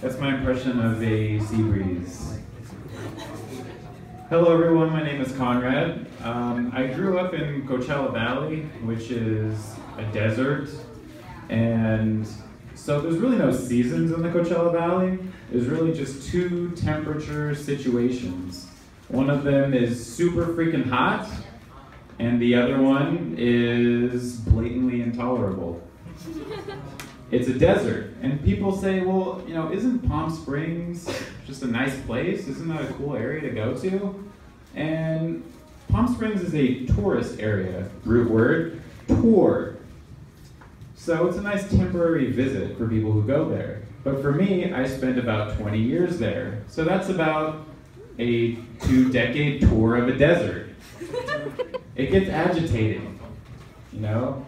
That's my impression of a sea breeze. Hello everyone, my name is Conrad. I grew up in Coachella Valley, which is a desert, and so there's really no seasons in the Coachella Valley. There's really just two temperature situations. One of them is super freaking hot, and the other one is blatantly intolerable. It's a desert, and people say, well, you know, isn't Palm Springs just a nice place? Isn't that a cool area to go to? And Palm Springs is a tourist area, root word, tour. So it's a nice temporary visit for people who go there. But for me, I spent about 20 years there. So that's about a 2-decade tour of a desert. It gets agitating, you know?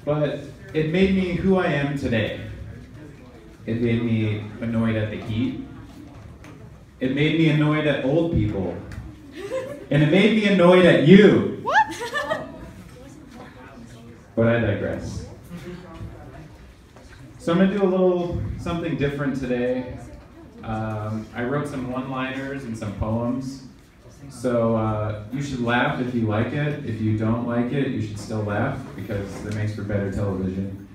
But it made me who I am today. It made me annoyed at the heat. It made me annoyed at old people. And it made me annoyed at you. What? But I digress. So I'm gonna do a little something different today. I wrote some one-liners and some poems. So you should laugh if you like it. If you don't like it, you should still laugh because it makes for better television.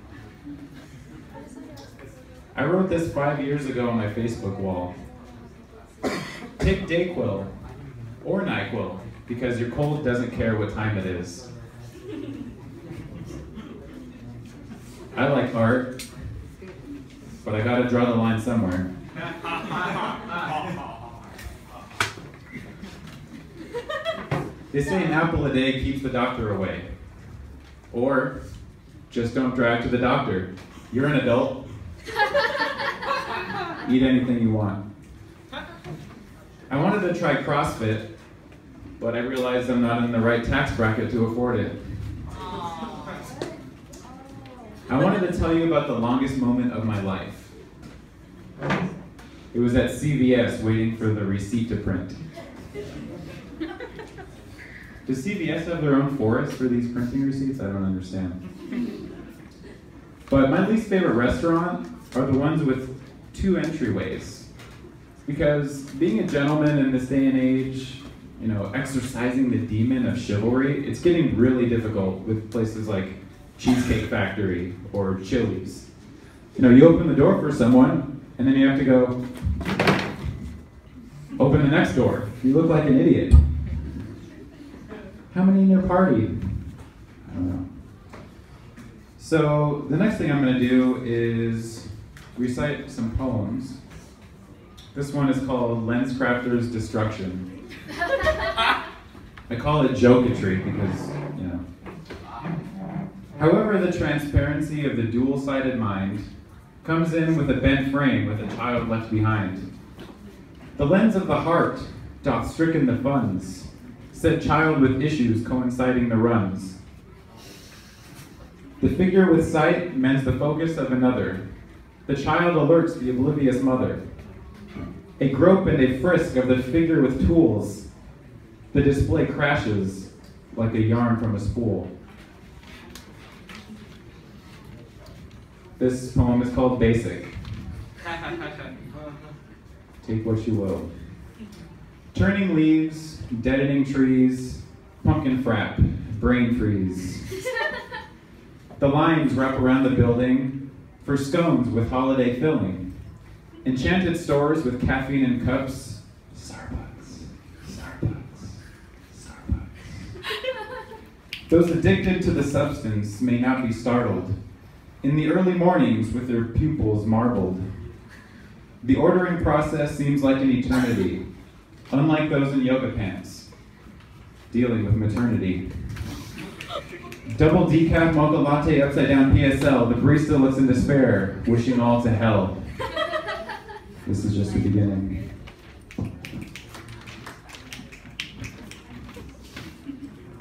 I wrote this 5 years ago on my Facebook wall. Take Dayquil or NyQuil because your cold doesn't care what time it is. I like art, but I gotta draw the line somewhere. They say an apple a day keeps the doctor away. Or, just don't drive to the doctor. You're an adult. Eat anything you want. I wanted to try CrossFit, but I realized I'm not in the right tax bracket to afford it. I wanted to tell you about the longest moment of my life. It was at CVS waiting for the receipt to print. Does CVS have their own forest for these printing receipts? I don't understand. But my least favorite restaurant are the ones with 2 entryways. Because being a gentleman in this day and age, you know, exercising the demon of chivalry, it's getting really difficult with places like Cheesecake Factory or Chili's. You know, you open the door for someone, and then you have to go open the next door. You look like an idiot. How many in your party? I don't know. So the next thing I'm going to do is recite some poems. This one is called LensCrafter's Destruction. I call it Joketry because, you know. However, the transparency of the dual-sided mind comes in with a bent frame with a child left behind. The lens of the heart doth stricken the funds, said child with issues coinciding the runs. The figure with sight mends the focus of another. The child alerts the oblivious mother. A grope and a frisk of the figure with tools. The display crashes like a yarn from a spool. This poem is called Basic. Take what you will. Turning leaves, deadening trees, pumpkin frap, brain freeze. The lines wrap around the building for scones with holiday filling. Enchanted stores with caffeine in cups. Starbucks, Starbucks, Starbucks. Those addicted to the substance may not be startled. In the early mornings with their pupils marbled. The ordering process seems like an eternity, unlike those in yoga pants, dealing with maternity. Double decaf mocha latte upside down PSL, the barista looks in despair, wishing all to hell. This is just the beginning.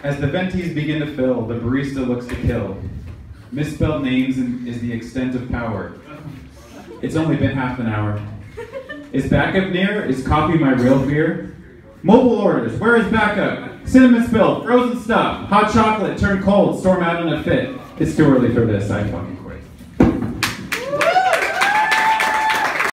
As the ventis begin to fill, the barista looks to kill. Misspelled names is the extent of power. It's only been half an hour. Is backup near? Is coffee my real fear? Mobile orders, where is backup? Cinnamon spill, frozen stuff, hot chocolate, turn cold, storm out in a fit. It's too early for this, I fucking